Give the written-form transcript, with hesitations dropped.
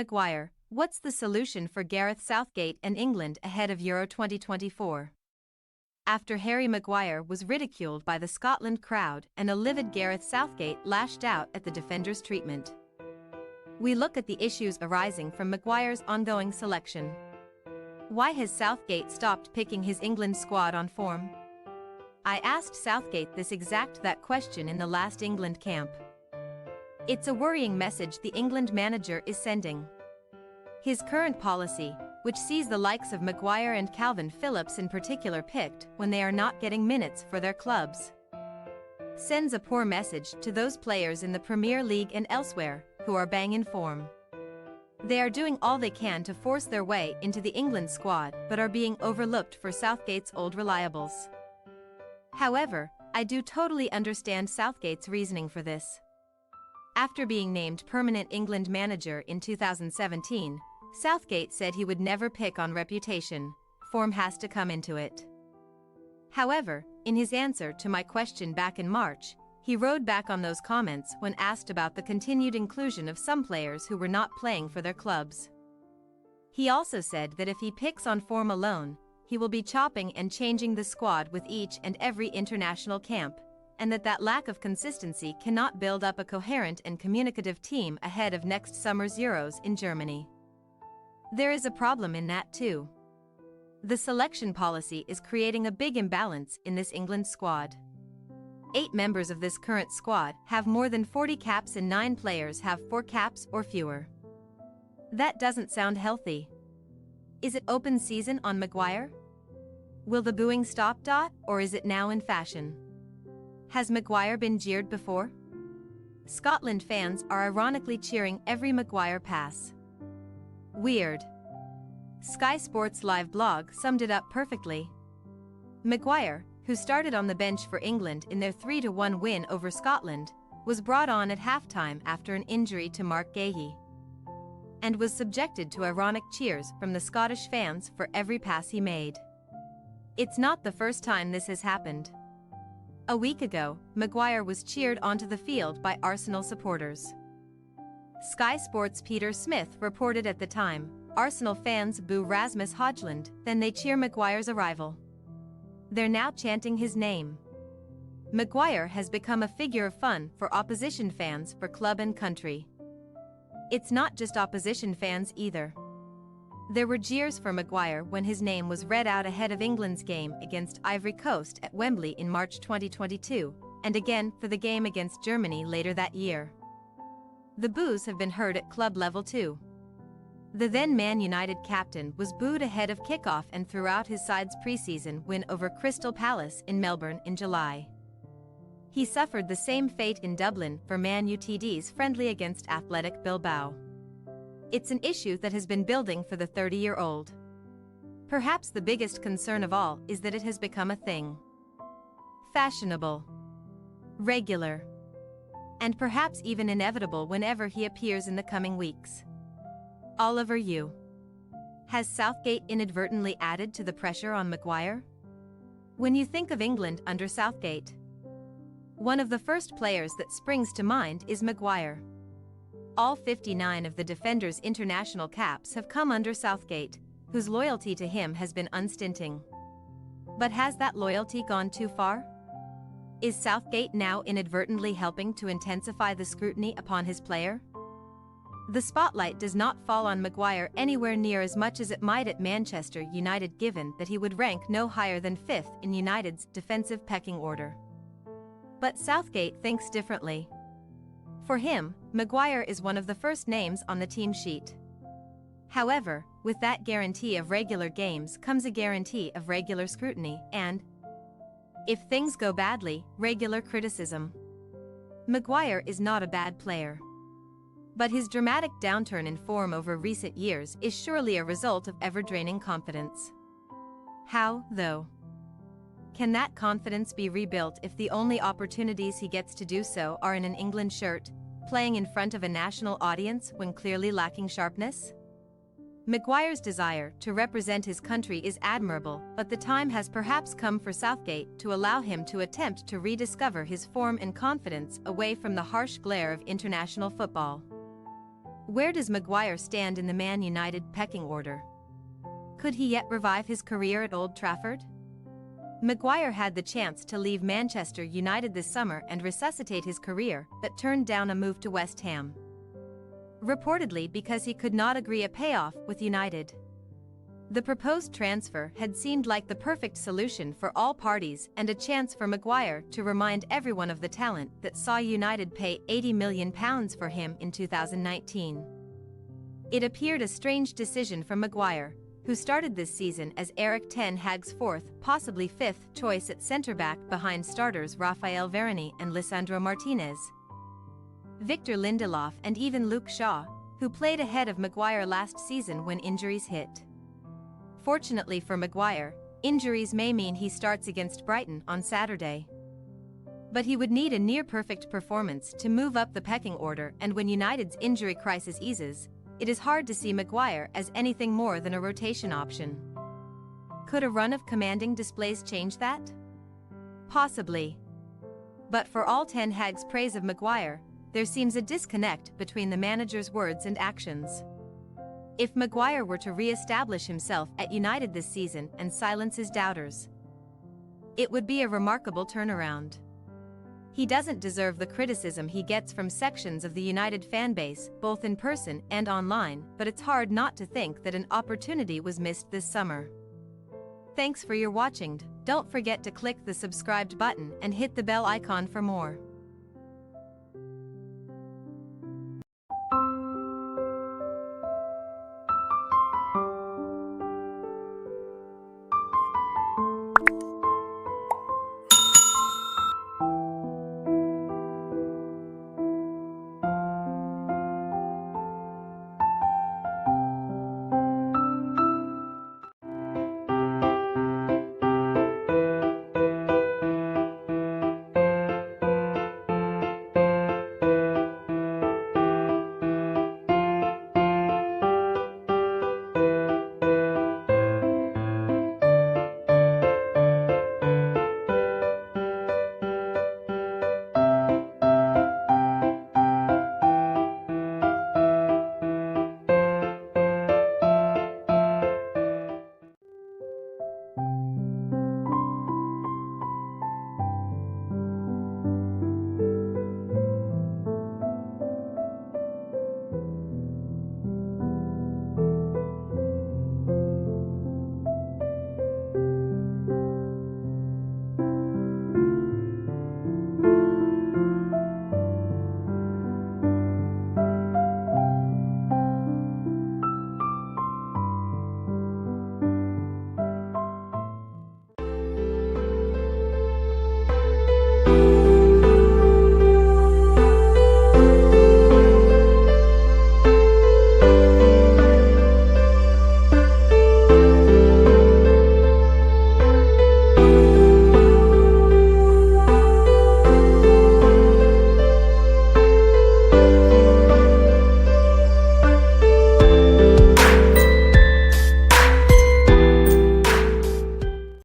Maguire, what's the solution for Gareth Southgate and England ahead of Euro 2024? After Harry Maguire was ridiculed by the Scotland crowd and a livid Gareth Southgate lashed out at the defender's treatment, we look at the issues arising from Maguire's ongoing selection. Why has Southgate stopped picking his England squad on form? I asked Southgate this exact question in the last England camp. It's a worrying message the England manager is sending. His current policy, which sees the likes of Maguire and Calvin Phillips in particular picked when they are not getting minutes for their clubs, sends a poor message to those players in the Premier League and elsewhere who are bang in form. They are doing all they can to force their way into the England squad but are being overlooked for Southgate's old reliables. However, I do totally understand Southgate's reasoning for this. After being named permanent England manager in 2017, Southgate said he would never pick on reputation, form has to come into it. However, in his answer to my question back in March, he rode back on those comments when asked about the continued inclusion of some players who were not playing for their clubs. He also said that if he picks on form alone, he will be chopping and changing the squad with each and every international camp, and that lack of consistency cannot build up a coherent and communicative team ahead of next summer's Euros in Germany. There is a problem in that too. The selection policy is creating a big imbalance in this England squad. 8 members of this current squad have more than 40 caps and 9 players have 4 caps or fewer. That doesn't sound healthy. Is it open season on Maguire? Will the booing stop? Or is it now in fashion? Has Maguire been jeered before? Scotland fans are ironically cheering every Maguire pass. Weird. Sky Sports' live blog summed it up perfectly. Maguire, who started on the bench for England in their 3-1 win over Scotland, was brought on at halftime after an injury to Mark Gahey, and was subjected to ironic cheers from the Scottish fans for every pass he made. It's not the first time this has happened. A week ago, Maguire was cheered onto the field by Arsenal supporters. Sky Sports' Peter Smith reported at the time, Arsenal fans boo Rasmus Højlund, then they cheer Maguire's arrival. They're now chanting his name. Maguire has become a figure of fun for opposition fans for club and country. It's not just opposition fans either. There were jeers for Maguire when his name was read out ahead of England's game against Ivory Coast at Wembley in March 2022, and again for the game against Germany later that year. The boos have been heard at club level too. The then Man United captain was booed ahead of kickoff and throughout his side's preseason win over Crystal Palace in Melbourne in July. He suffered the same fate in Dublin for Man Utd's friendly against Athletic Bilbao. It's an issue that has been building for the 30-year-old. Perhaps the biggest concern of all is that it has become a thing. Fashionable, regular, and perhaps even inevitable whenever he appears in the coming weeks. Oliver U. Has Southgate inadvertently added to the pressure on Maguire? When you think of England under Southgate, one of the first players that springs to mind is Maguire. All 59 of the defender's international caps have come under Southgate, whose loyalty to him has been unstinting. But has that loyalty gone too far? Is Southgate now inadvertently helping to intensify the scrutiny upon his player? The spotlight does not fall on Maguire anywhere near as much as it might at Manchester United, given that he would rank no higher than 5th in United's defensive pecking order. But Southgate thinks differently. For him, Maguire is one of the first names on the team sheet. However, with that guarantee of regular games comes a guarantee of regular scrutiny and, if things go badly, regular criticism. Maguire is not a bad player. But his dramatic downturn in form over recent years is surely a result of ever-draining confidence. How, though? Can that confidence be rebuilt if the only opportunities he gets to do so are in an England shirt, playing in front of a national audience when clearly lacking sharpness? Maguire's desire to represent his country is admirable, but the time has perhaps come for Southgate to allow him to attempt to rediscover his form and confidence away from the harsh glare of international football. Where does Maguire stand in the Man United pecking order? Could he yet revive his career at Old Trafford? Maguire had the chance to leave Manchester United this summer and resuscitate his career, but turned down a move to West Ham. Reportedly because he could not agree a payoff with United. The proposed transfer had seemed like the perfect solution for all parties and a chance for Maguire to remind everyone of the talent that saw United pay £80 million for him in 2019. It appeared a strange decision from Maguire, who started this season as Erik ten Hag's fourth, possibly fifth choice at centre-back behind starters Raphael Varane and Lisandro Martinez. Victor Lindelof and even Luke Shaw, who played ahead of Maguire last season when injuries hit. Fortunately for Maguire, injuries may mean he starts against Brighton on Saturday. But he would need a near-perfect performance to move up the pecking order, and when United's injury crisis eases, it is hard to see Maguire as anything more than a rotation option. Could a run of commanding displays change that? Possibly. But for all Ten Hag's praise of Maguire, there seems a disconnect between the manager's words and actions. If Maguire were to re-establish himself at United this season and silence his doubters, it would be a remarkable turnaround. He doesn't deserve the criticism he gets from sections of the United fan base, both in person and online, but it's hard not to think that an opportunity was missed this summer. Thanks for your watching. Don't forget to click the subscribed button and hit the bell icon for more.